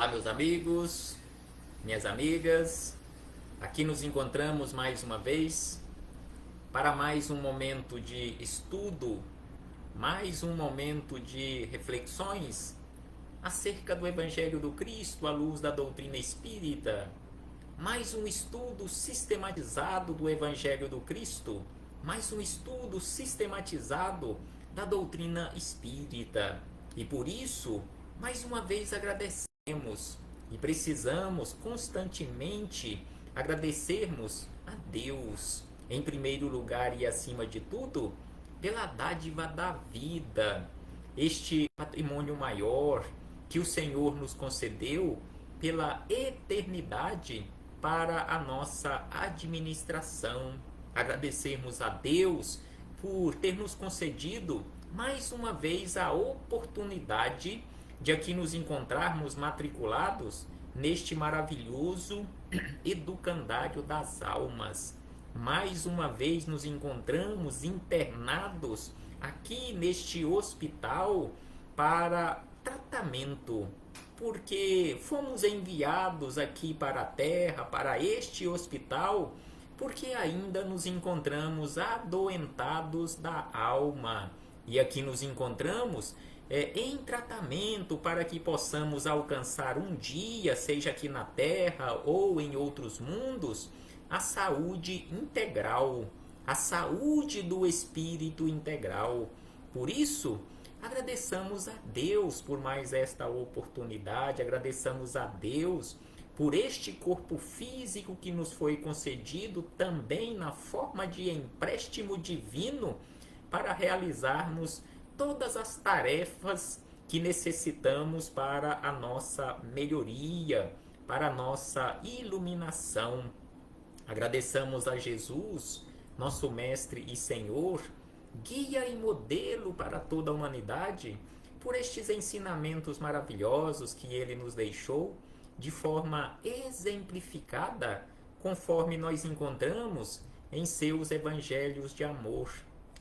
Olá, meus amigos, minhas amigas, aqui nos encontramos mais uma vez para mais um momento de estudo, mais um momento de reflexões acerca do Evangelho do Cristo à luz da doutrina espírita, mais um estudo sistematizado do Evangelho do Cristo, mais um estudo sistematizado da doutrina espírita. E por isso, mais uma vez agradecemos e precisamos constantemente agradecermos a Deus, em primeiro lugar e acima de tudo, pela dádiva da vida, este patrimônio maior que o Senhor nos concedeu pela eternidade para a nossa administração. Agradecermos a Deus por ter nos concedido mais uma vez a oportunidade de aqui nos encontrarmos matriculados neste maravilhoso educandário das almas. Mais uma vez nos encontramos internados aqui neste hospital para tratamento, porque fomos enviados aqui para a Terra, para este hospital, porque ainda nos encontramos adoentados da alma. E aqui nos encontramos em tratamento para que possamos alcançar um dia, seja aqui na Terra ou em outros mundos, a saúde integral, a saúde do espírito integral. Por isso, agradeçamos a Deus por mais esta oportunidade, agradeçamos a Deus por este corpo físico que nos foi concedido também na forma de empréstimo divino para realizarmos todas as tarefas que necessitamos para a nossa melhoria, para a nossa iluminação. Agradeçamos a Jesus, nosso Mestre e Senhor, guia e modelo para toda a humanidade, por estes ensinamentos maravilhosos que ele nos deixou de forma exemplificada, conforme nós encontramos em seus evangelhos de amor.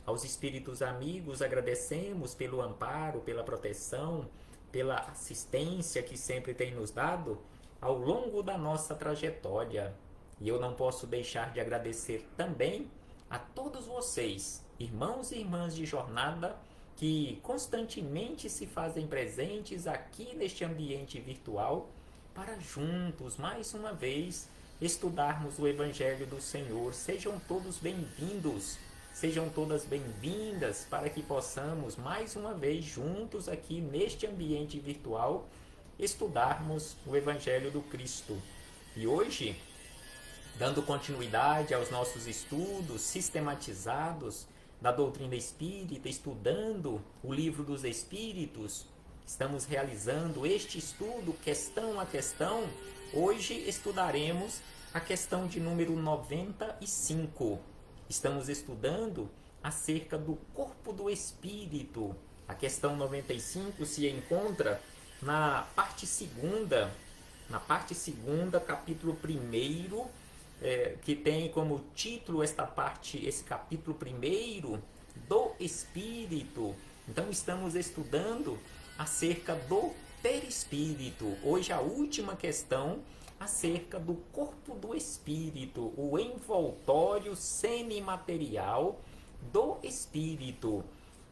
Aos espíritos amigos agradecemos pelo amparo, pela proteção, pela assistência que sempre tem nos dado ao longo da nossa trajetória. E eu não posso deixar de agradecer também a todos vocês, irmãos e irmãs de jornada, que constantemente se fazem presentes aqui neste ambiente virtual para juntos, mais uma vez, estudarmos o Evangelho do Senhor. Sejam todos bem-vindos, sejam todas bem-vindas para que possamos, mais uma vez, juntos aqui neste ambiente virtual, estudarmos o Evangelho do Cristo. E hoje, dando continuidade aos nossos estudos sistematizados da doutrina espírita, estudando o Livro dos Espíritos, estamos realizando este estudo questão a questão. Hoje estudaremos a questão de número 95. Estamos estudando acerca do corpo do espírito. A questão 95 se encontra na parte segunda, capítulo 1, que tem como título esse capítulo 1 do espírito. Então estamos estudando acerca do perispírito. Hoje a última questão acerca do corpo do espírito, o envoltório semimaterial do espírito.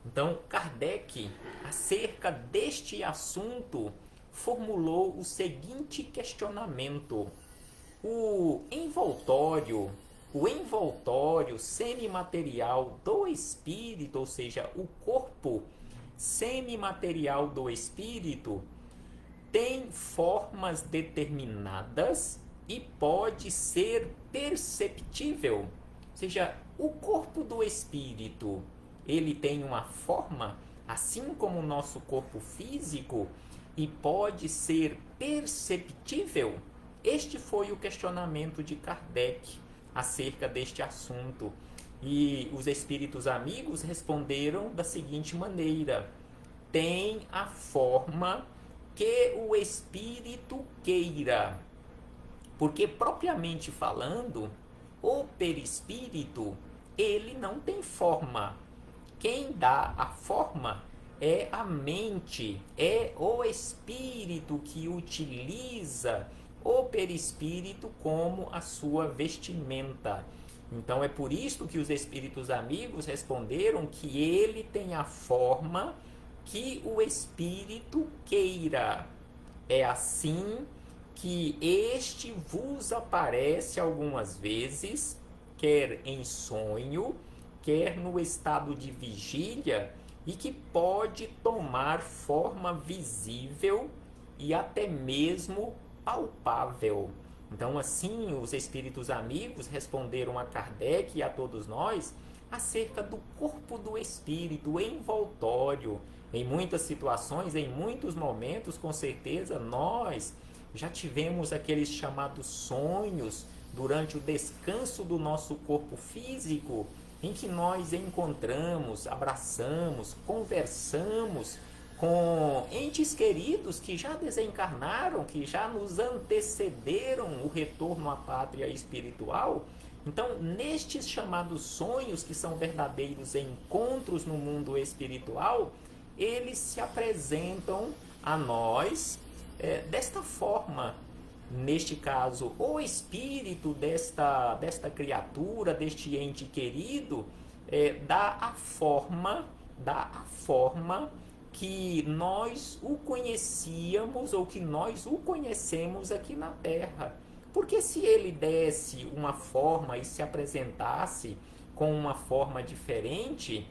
Então Kardec, acerca deste assunto, formulou o seguinte questionamento: o envoltório semimaterial do espírito, ou seja, o corpo semimaterial do espírito, tem formas determinadas e pode ser perceptível. Ou seja, o corpo do espírito, ele tem uma forma, assim como o nosso corpo físico, e pode ser perceptível. Este foi o questionamento de Kardec acerca deste assunto. E os espíritos amigos responderam da seguinte maneira: tem a forma que o espírito queira. Porque, propriamente falando, o perispírito, ele não tem forma. Quem dá a forma é a mente, é o espírito que utiliza o perispírito como a sua vestimenta. Então é por isso que os espíritos amigos responderam que ele tem a forma que o espírito queira. É assim que este vos aparece algumas vezes, quer em sonho, quer no estado de vigília, e que pode tomar forma visível e até mesmo palpável. Então, assim, os espíritos amigos responderam a Kardec e a todos nós acerca do corpo do espírito envoltório. Em muitas situações, em muitos momentos, com certeza, nós já tivemos aqueles chamados sonhos durante o descanso do nosso corpo físico, em que nós encontramos, abraçamos, conversamos com entes queridos que já desencarnaram, que já nos antecederam o retorno à pátria espiritual. Então, nestes chamados sonhos, que são verdadeiros encontros no mundo espiritual, eles se apresentam a nós desta forma. Neste caso, o espírito desta criatura, deste ente querido, dá a forma que nós o conhecíamos ou que nós o conhecemos aqui na Terra. Porque se ele desse uma forma e se apresentasse com uma forma diferente,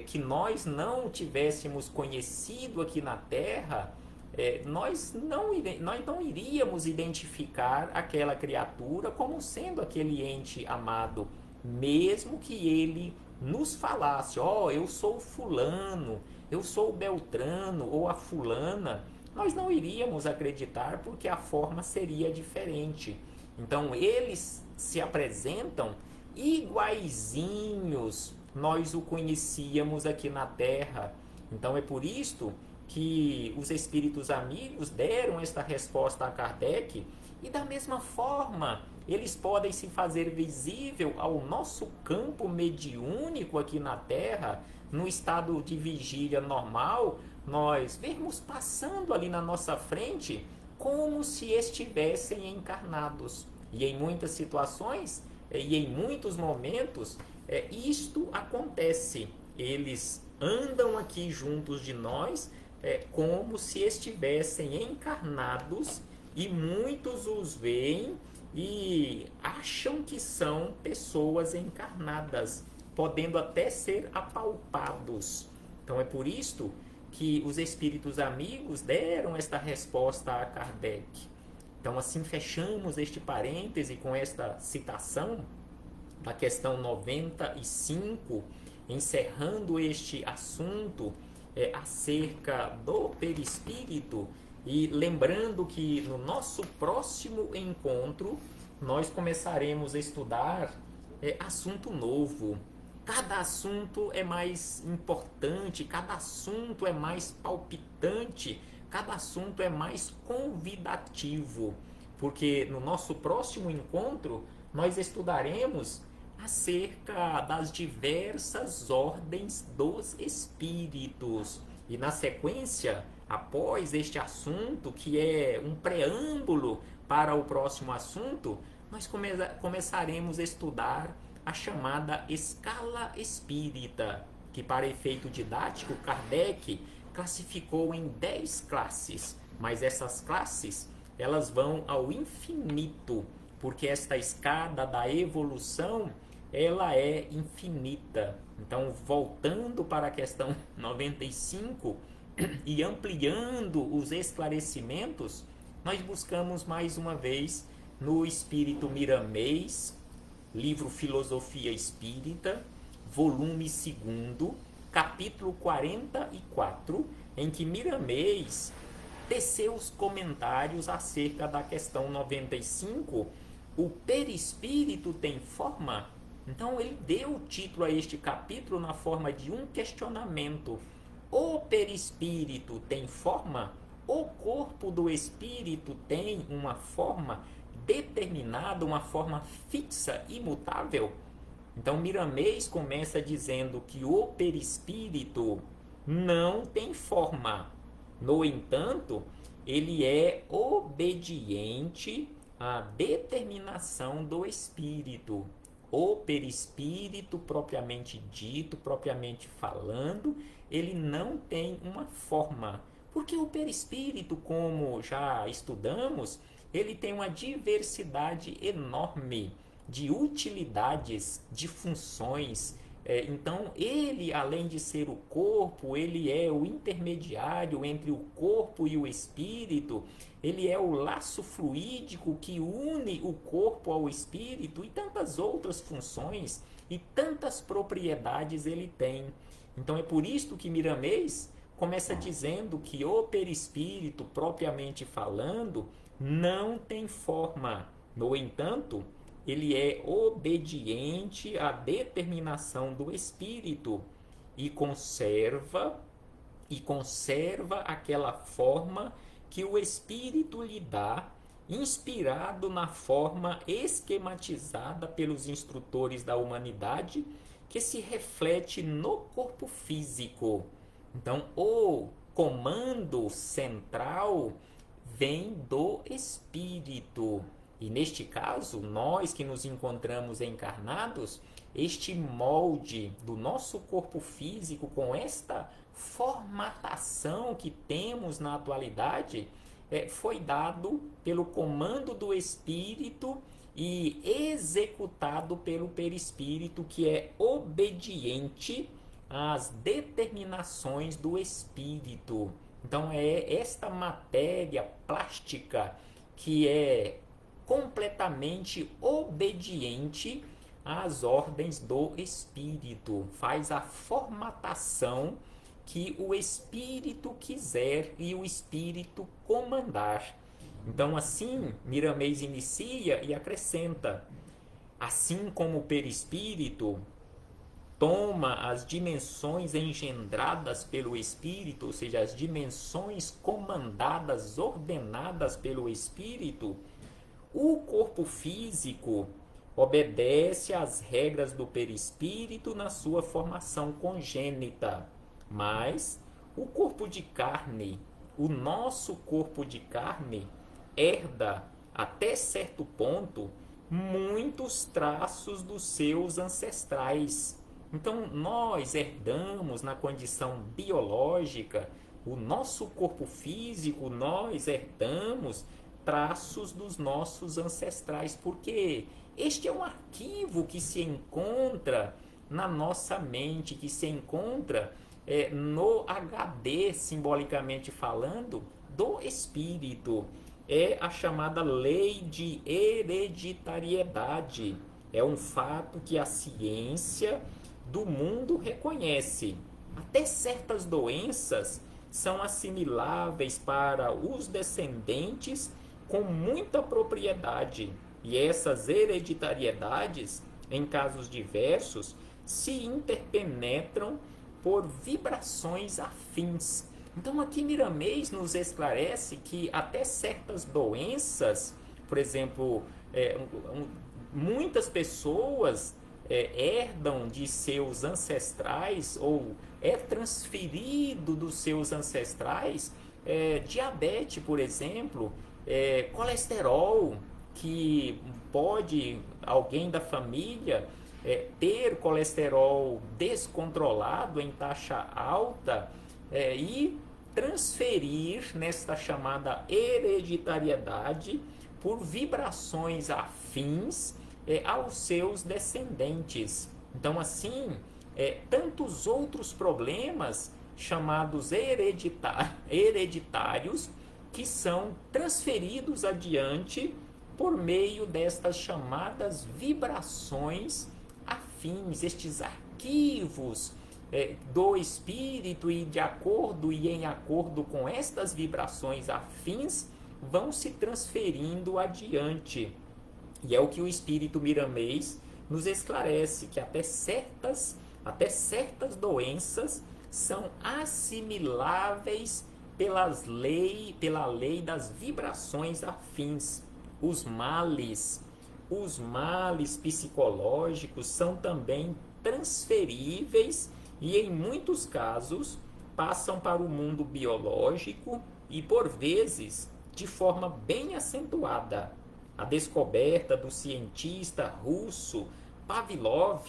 que nós não tivéssemos conhecido aqui na Terra, nós não iríamos identificar aquela criatura como sendo aquele ente amado, mesmo que ele nos falasse, eu sou fulano, eu sou Beltrano ou a fulana. Nós não iríamos acreditar porque a forma seria diferente. Então eles se apresentam iguaizinhos, nós o conhecíamos aqui na Terra. Então é por isto que os espíritos amigos deram esta resposta a Kardec, e da mesma forma eles podem se fazer visível ao nosso campo mediúnico aqui na Terra, no estado de vigília normal, nós vermos passando ali na nossa frente como se estivessem encarnados. E em muitas situações e em muitos momentos isto acontece. Eles andam aqui juntos de nós como se estivessem encarnados, e muitos os veem e acham que são pessoas encarnadas, podendo até ser apalpados. Então é por isto que os espíritos amigos deram esta resposta a Kardec. Então assim fechamos este parêntese com esta citação da questão 95, encerrando este assunto acerca do perispírito, e lembrando que no nosso próximo encontro nós começaremos a estudar assunto novo. Cada assunto é mais importante, cada assunto é mais palpitante, cada assunto é mais convidativo, porque no nosso próximo encontro nós estudaremos acerca das diversas ordens dos espíritos. E na sequência, após este assunto, que é um preâmbulo para o próximo assunto, nós começaremos a estudar a chamada escala espírita, que para efeito didático Kardec classificou em 10 classes, mas essas classes elas vão ao infinito, porque esta escada da evolução ela é infinita. Então, voltando para a questão 95 e ampliando os esclarecimentos, nós buscamos mais uma vez no Espírito Miramês, livro Filosofia Espírita, volume 2º, capítulo 44, em que Miramês teceu os comentários acerca da questão 95, o perispírito tem forma? Então ele deu o título a este capítulo na forma de um questionamento. O perispírito tem forma? O corpo do espírito tem uma forma determinada, uma forma fixa, imutável? Então Miramês começa dizendo que o perispírito não tem forma. No entanto, ele é obediente à determinação do espírito. O perispírito, propriamente dito, propriamente falando, ele não tem uma forma. Porque o perispírito, como já estudamos, ele tem uma diversidade enorme de utilidades, de funções. Então, ele, além de ser o corpo, ele é o intermediário entre o corpo e o espírito, ele é o laço fluídico que une o corpo ao espírito e tantas outras funções e tantas propriedades ele tem. Então, é por isto que Miramês começa dizendo que o perispírito, propriamente falando, não tem forma. No entanto, ele é obediente à determinação do espírito e conserva aquela forma que o espírito lhe dá, inspirado na forma esquematizada pelos instrutores da humanidade, que se reflete no corpo físico. Então, o comando central vem do espírito. E neste caso, nós que nos encontramos encarnados, este molde do nosso corpo físico, com esta formatação que temos na atualidade, foi dado pelo comando do espírito e executado pelo perispírito, que é obediente às determinações do espírito. Então é esta matéria plástica que é completamente obediente às ordens do espírito, faz a formatação que o espírito quiser e o espírito comandar. Então assim, Miramês inicia e acrescenta: assim como o perispírito toma as dimensões engendradas pelo espírito, ou seja, as dimensões comandadas, ordenadas pelo espírito, o corpo físico obedece às regras do perispírito na sua formação congênita, mas o corpo de carne, o nosso corpo de carne, herda até certo ponto muitos traços dos seus ancestrais. Então nós herdamos na condição biológica, o nosso corpo físico, nós herdamos traços dos nossos ancestrais, porque este é um arquivo que se encontra na nossa mente, que se encontra no HD, simbolicamente falando, do espírito. É a chamada lei de hereditariedade. É um fato que a ciência do mundo reconhece. Até certas doenças são assimiláveis para os descendentes com muita propriedade, e essas hereditariedades, em casos diversos, se interpenetram por vibrações afins. Então aqui Miramês nos esclarece que até certas doenças, por exemplo, muitas pessoas herdam de seus ancestrais ou é transferido dos seus ancestrais diabetes, por exemplo, colesterol, que pode alguém da família ter colesterol descontrolado em taxa alta e transferir nesta chamada hereditariedade por vibrações afins aos seus descendentes. Então, assim, tantos outros problemas chamados hereditários que são transferidos adiante por meio destas chamadas vibrações afins, estes arquivos do espírito, e de acordo e em acordo com estas vibrações afins vão se transferindo adiante. E é o que o espírito Miramês nos esclarece, que até certas doenças são assimiláveis pela lei das vibrações afins. Os males psicológicos são também transferíveis e, em muitos casos, passam para o mundo biológico e, por vezes, de forma bem acentuada. A descoberta do cientista russo Pavlov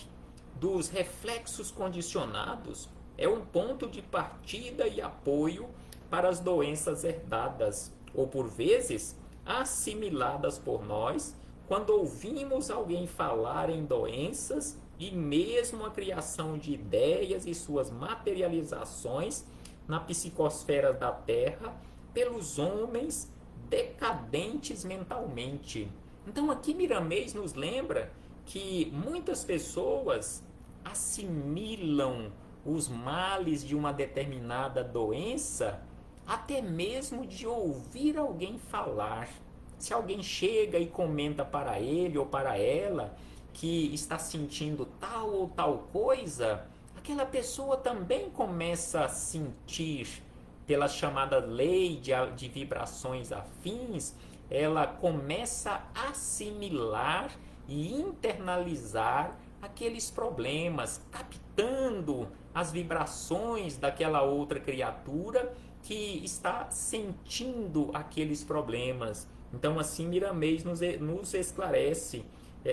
dos reflexos condicionados é um ponto de partida e apoio para as doenças herdadas, ou por vezes assimiladas por nós, quando ouvimos alguém falar em doenças e mesmo a criação de ideias e suas materializações na psicosfera da Terra pelos homens decadentes mentalmente. Então aqui Miramês nos lembra que muitas pessoas assimilam os males de uma determinada doença até mesmo de ouvir alguém falar. Se alguém chega e comenta para ele ou para ela que está sentindo tal ou tal coisa, aquela pessoa também começa a sentir, pela chamada lei de vibrações afins, ela começa a assimilar e internalizar aqueles problemas, captando as vibrações daquela outra criatura que está sentindo aqueles problemas. Então, assim, Miramês nos esclarece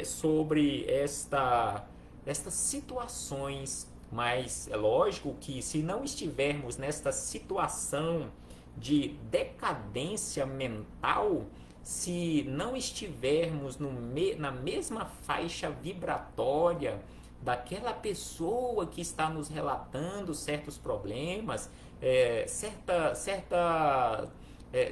sobre estas situações, mas é lógico que se não estivermos nesta situação de decadência mental, se não estivermos na mesma faixa vibratória daquela pessoa que está nos relatando certos problemas,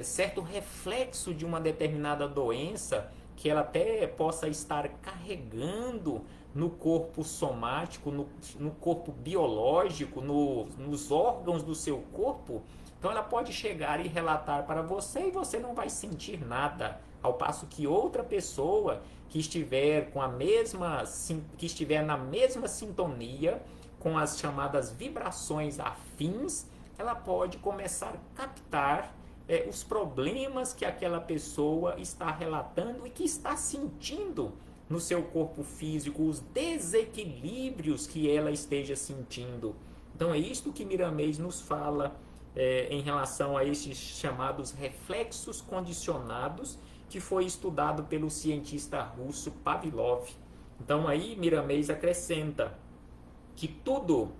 certo reflexo de uma determinada doença que ela até possa estar carregando no corpo somático, no corpo biológico, nos órgãos do seu corpo. Então ela pode chegar e relatar para você e você não vai sentir nada, ao passo que outra pessoa que estiver na mesma sintonia com as chamadas vibrações afins, ela pode começar a captar os problemas que aquela pessoa está relatando e que está sentindo no seu corpo físico, os desequilíbrios que ela esteja sentindo. Então é isto que Miramês nos fala em relação a esses chamados reflexos condicionados, que foi estudado pelo cientista russo Pavlov. Então aí Miramês acrescenta que tudo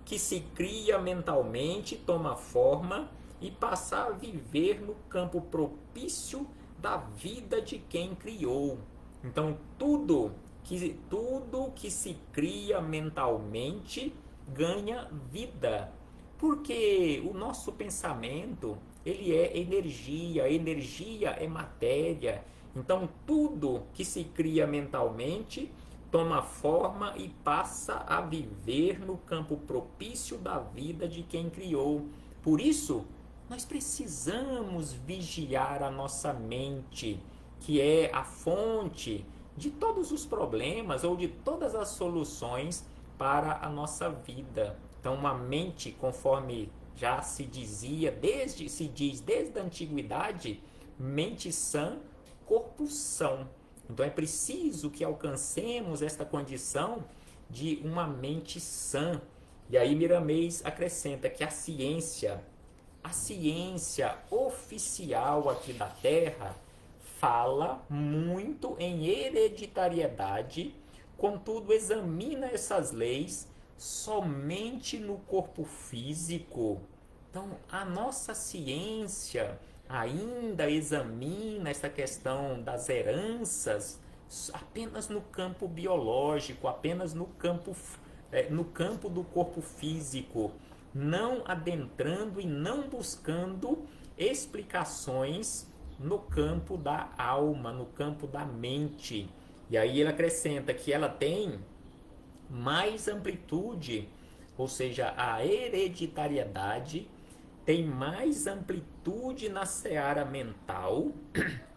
que se cria mentalmente toma forma e passa a viver no campo propício da vida de quem criou. Então tudo que se cria mentalmente ganha vida, porque o nosso pensamento, ele é energia, energia é matéria. Então tudo que se cria mentalmente toma forma e passa a viver no campo propício da vida de quem criou. Por isso, nós precisamos vigiar a nossa mente, que é a fonte de todos os problemas ou de todas as soluções para a nossa vida. Então, uma mente, conforme já se diz desde a antiguidade, mente sã, corpo são. Então é preciso que alcancemos esta condição de uma mente sã. E aí Miramês acrescenta que a ciência oficial aqui da Terra fala muito em hereditariedade, contudo examina essas leis somente no corpo físico. Então a nossa ciência ainda examina essa questão das heranças apenas no campo biológico, apenas no campo do corpo físico, não adentrando e não buscando explicações no campo da alma, no campo da mente. E aí ele acrescenta que ela tem mais amplitude, ou seja, a hereditariedade tem mais amplitude na seara mental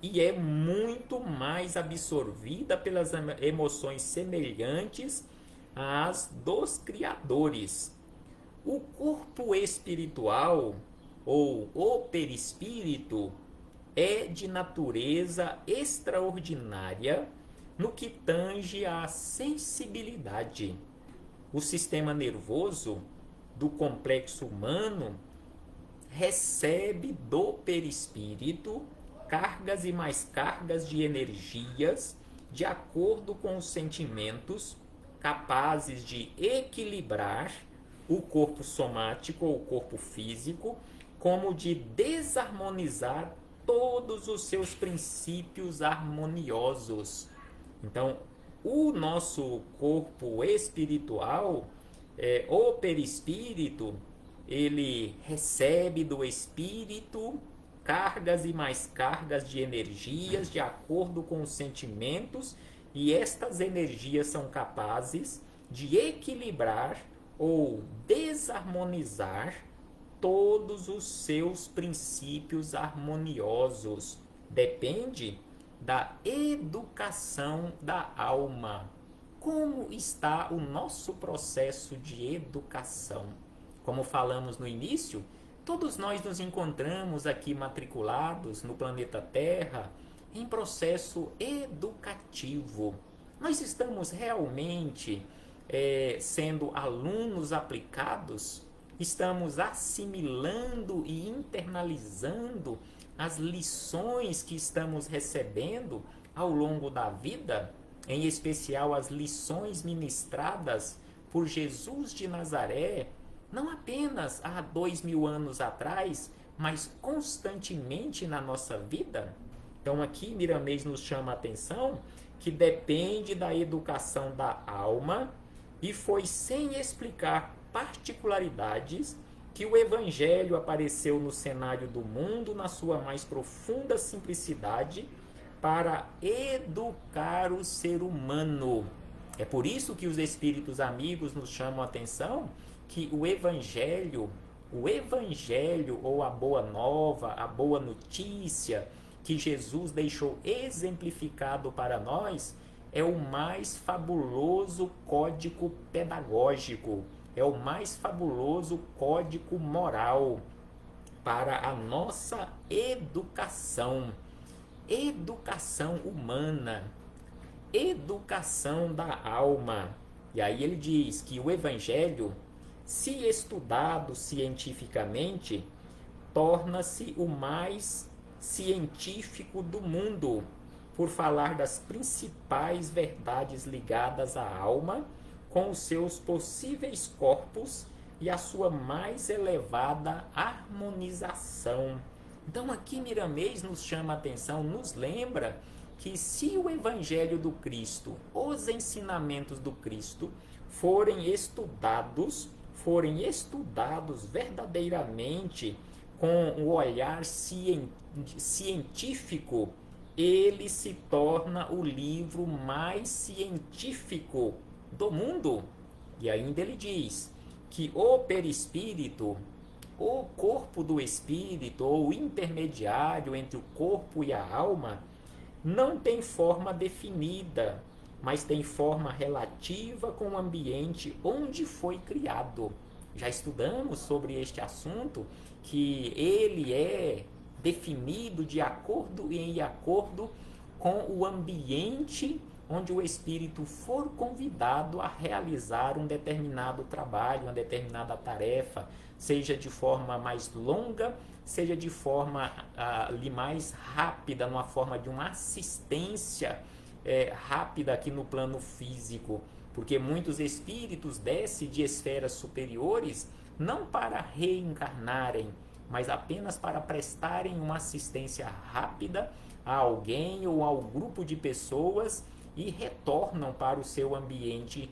e é muito mais absorvida pelas emoções semelhantes às dos criadores. O corpo espiritual, ou o perispírito, é de natureza extraordinária no que tange à sensibilidade. O sistema nervoso do complexo humano recebe do perispírito cargas e mais cargas de energias de acordo com os sentimentos capazes de equilibrar o corpo somático ou o corpo físico, como de desarmonizar todos os seus princípios harmoniosos. Então, o nosso corpo espiritual, o perispírito, ele recebe do espírito cargas e mais cargas de energias de acordo com os sentimentos, e estas energias são capazes de equilibrar ou desarmonizar todos os seus princípios harmoniosos. Depende da educação da alma. Como está o nosso processo de educação? Como falamos no início, todos nós nos encontramos aqui matriculados no planeta Terra em processo educativo. Nós estamos realmente sendo alunos aplicados? Estamos assimilando e internalizando as lições que estamos recebendo ao longo da vida, em especial as lições ministradas por Jesus de Nazaré, não apenas há 2000 anos atrás, mas constantemente na nossa vida? Então aqui Miramês nos chama a atenção que depende da educação da alma, e foi sem explicar particularidades que o Evangelho apareceu no cenário do mundo na sua mais profunda simplicidade para educar o ser humano. É por isso que os espíritos amigos nos chamam a atenção que o Evangelho ou a boa nova, a boa notícia que Jesus deixou exemplificado para nós é o mais fabuloso código pedagógico, é o mais fabuloso código moral para a nossa educação humana, educação da alma. E aí ele diz que o Evangelho, se estudado cientificamente, torna-se o mais científico do mundo, por falar das principais verdades ligadas à alma, com os seus possíveis corpos e a sua mais elevada harmonização. Então aqui Miramês nos chama a atenção, nos lembra que se o Evangelho do Cristo, os ensinamentos do Cristo, forem estudados verdadeiramente com o olhar científico, ele se torna o livro mais científico do mundo. E ainda ele diz que o perispírito, o corpo do espírito, ou o intermediário entre o corpo e a alma, não tem forma definida, mas tem forma relativa com o ambiente onde foi criado. Já estudamos sobre este assunto, que ele é definido de acordo e em acordo com o ambiente onde o espírito for convidado a realizar um determinado trabalho, uma determinada tarefa, seja de forma mais longa, seja de forma mais rápida, numa forma de uma assistência rápida aqui no plano físico, porque muitos espíritos descem de esferas superiores não para reencarnarem, mas apenas para prestarem uma assistência rápida a alguém ou ao grupo de pessoas e retornam para o seu ambiente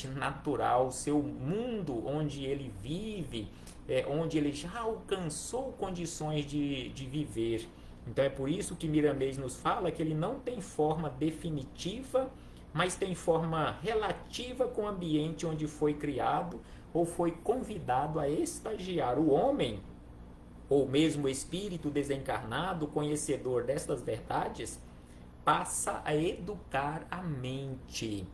natural, o seu mundo onde ele vive, onde ele já alcançou condições de viver. Então é por isso que Miramês nos fala que ele não tem forma definitiva, mas tem forma relativa com o ambiente onde foi criado ou foi convidado a estagiar. O homem, ou mesmo o espírito desencarnado, conhecedor destas verdades, passa a educar a mente.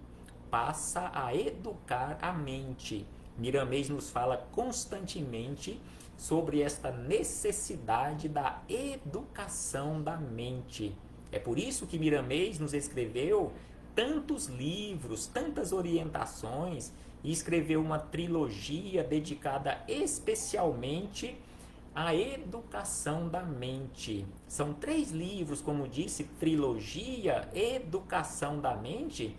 Miramês nos fala constantemente sobre esta necessidade da educação da mente. É por isso que Miramês nos escreveu tantos livros, tantas orientações e escreveu uma trilogia dedicada especialmente à educação da mente. São 3 livros, como disse, trilogia, Educação da Mente.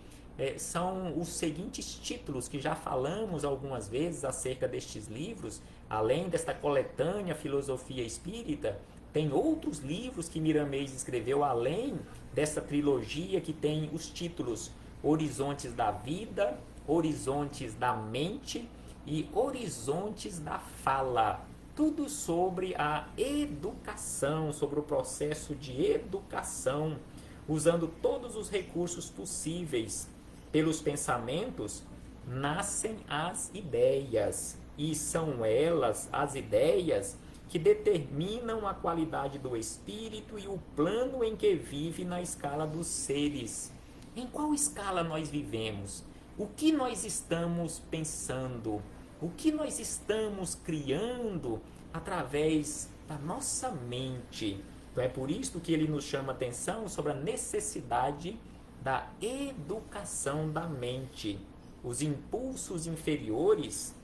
São os seguintes títulos que já falamos algumas vezes acerca destes livros. Além desta coletânea Filosofia Espírita, tem outros livros que Miramês escreveu além dessa trilogia, que tem os títulos Horizontes da Vida, Horizontes da Mente e Horizontes da Fala. Tudo sobre a educação, sobre o processo de educação, usando todos os recursos possíveis. Pelos pensamentos nascem as ideias, e são elas, as ideias, que determinam a qualidade do espírito e o plano em que vive na escala dos seres. Em qual escala nós vivemos? O que nós estamos pensando? O que nós estamos criando através da nossa mente? Então é por isso que ele nos chama atenção sobre a necessidade da educação da mente. Os impulsos inferiores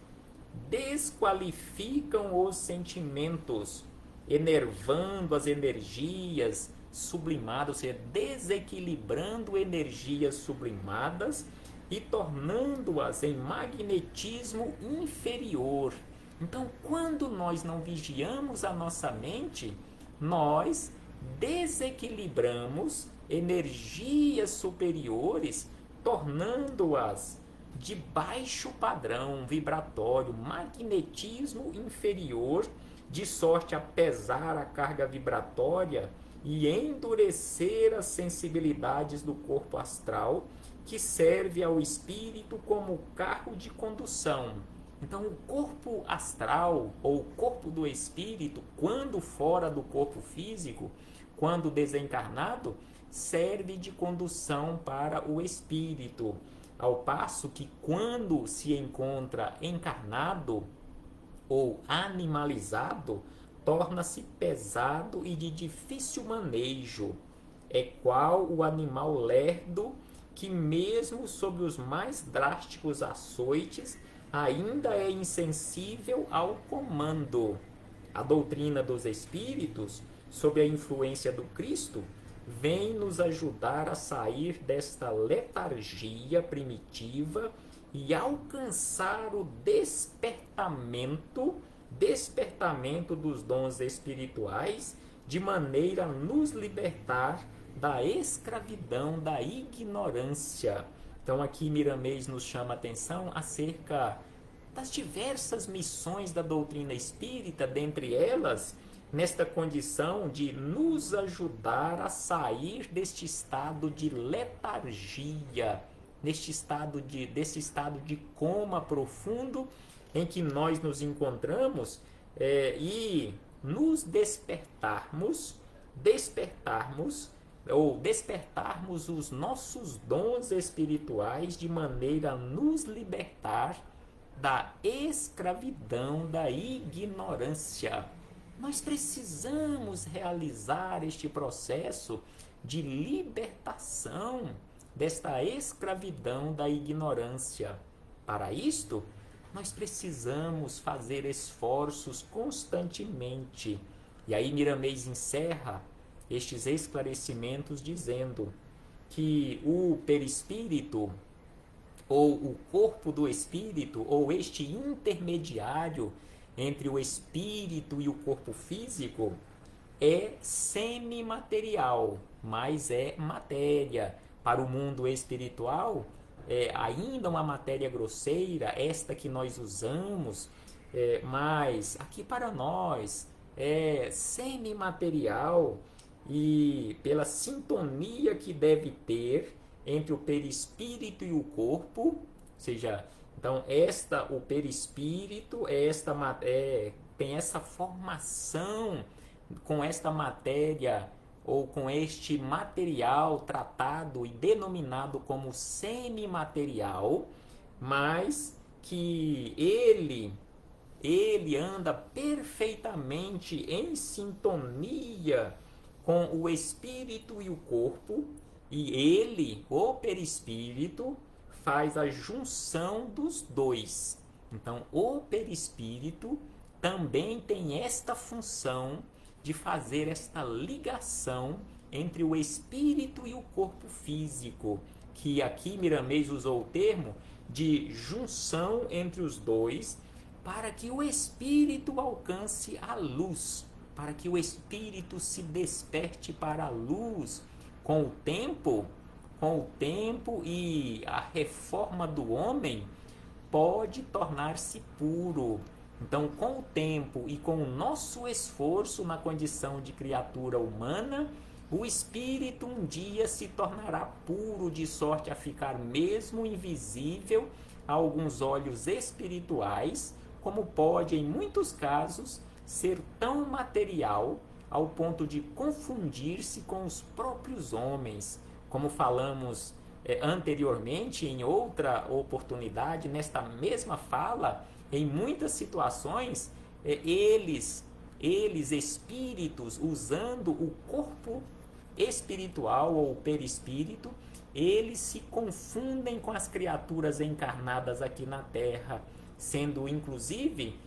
desqualificam os sentimentos, enervando as energias sublimadas, ou seja, desequilibrando energias sublimadas e tornando-as em magnetismo inferior. Então, quando nós não vigiamos a nossa mente, nós desequilibramos energias superiores, tornando-as de baixo padrão vibratório, magnetismo inferior, de sorte a pesar a carga vibratória e endurecer as sensibilidades do corpo astral, que serve ao espírito como carro de condução. Então, o corpo astral, ou o corpo do espírito, quando fora do corpo físico, quando desencarnado, serve de condução para o espírito. Ao passo que, quando se encontra encarnado ou animalizado, torna-se pesado e de difícil manejo. É qual o animal lerdo que, mesmo sob os mais drásticos açoites, ainda é insensível ao comando. A doutrina dos espíritos, sob a influência do Cristo, vem nos ajudar a sair desta letargia primitiva e alcançar o despertamento dos dons espirituais, de maneira a nos libertar da escravidão da ignorância. Então aqui Miramês nos chama a atenção acerca das diversas missões da doutrina espírita, dentre elas, nesta condição de nos ajudar a sair deste estado de letargia, desse estado de coma profundo em que nós nos encontramos, e nos despertarmos os nossos dons espirituais, de maneira a nos libertar da escravidão da ignorância. Nós precisamos realizar este processo de libertação desta escravidão da ignorância. Para isto, nós precisamos fazer esforços constantemente. E aí Miramês encerra estes esclarecimentos dizendo que o perispírito, ou o corpo do espírito, ou este intermediário entre o espírito e o corpo físico, é semimaterial, mas é matéria. Para o mundo espiritual, é ainda uma matéria grosseira, esta que nós usamos, mas aqui para nós é semimaterial, e pela sintonia que deve ter entre o perispírito e o corpo, ou seja, então o perispírito tem essa formação com esta matéria, ou com este material tratado e denominado como semimaterial, mas que ele anda perfeitamente em sintonia com o espírito e o corpo, E ele, o perispírito, faz a junção dos dois. Então, o perispírito também tem esta função de fazer esta ligação entre o espírito e o corpo físico, que aqui Miramês usou o termo de junção entre os dois, para que o espírito alcance a luz, para que o espírito se desperte para a luz. Com o tempo e a reforma do homem, pode tornar-se puro. Então, com o tempo e com o nosso esforço na condição de criatura humana, o espírito um dia se tornará puro, de sorte a ficar mesmo invisível a alguns olhos espirituais, como pode, em muitos casos, ser tão material ao ponto de confundir-se com os próprios homens, como falamos anteriormente em outra oportunidade, nesta mesma fala. Em muitas situações, eles espíritos, usando o corpo espiritual ou perispírito, eles se confundem com as criaturas encarnadas aqui na Terra, sendo inclusive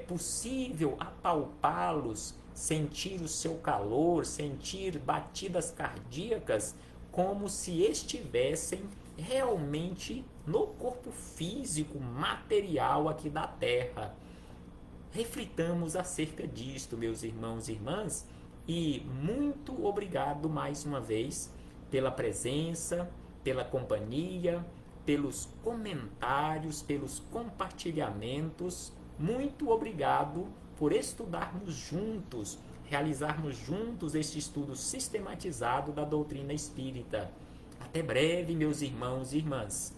possível apalpá-los, sentir o seu calor, sentir batidas cardíacas, como se estivessem realmente no corpo físico, material aqui da Terra. Reflitamos acerca disto, meus irmãos e irmãs, e muito obrigado mais uma vez pela presença, pela companhia, pelos comentários, pelos compartilhamentos. Muito obrigado por estudarmos juntos, realizarmos juntos este estudo sistematizado da doutrina espírita. Até breve, meus irmãos e irmãs.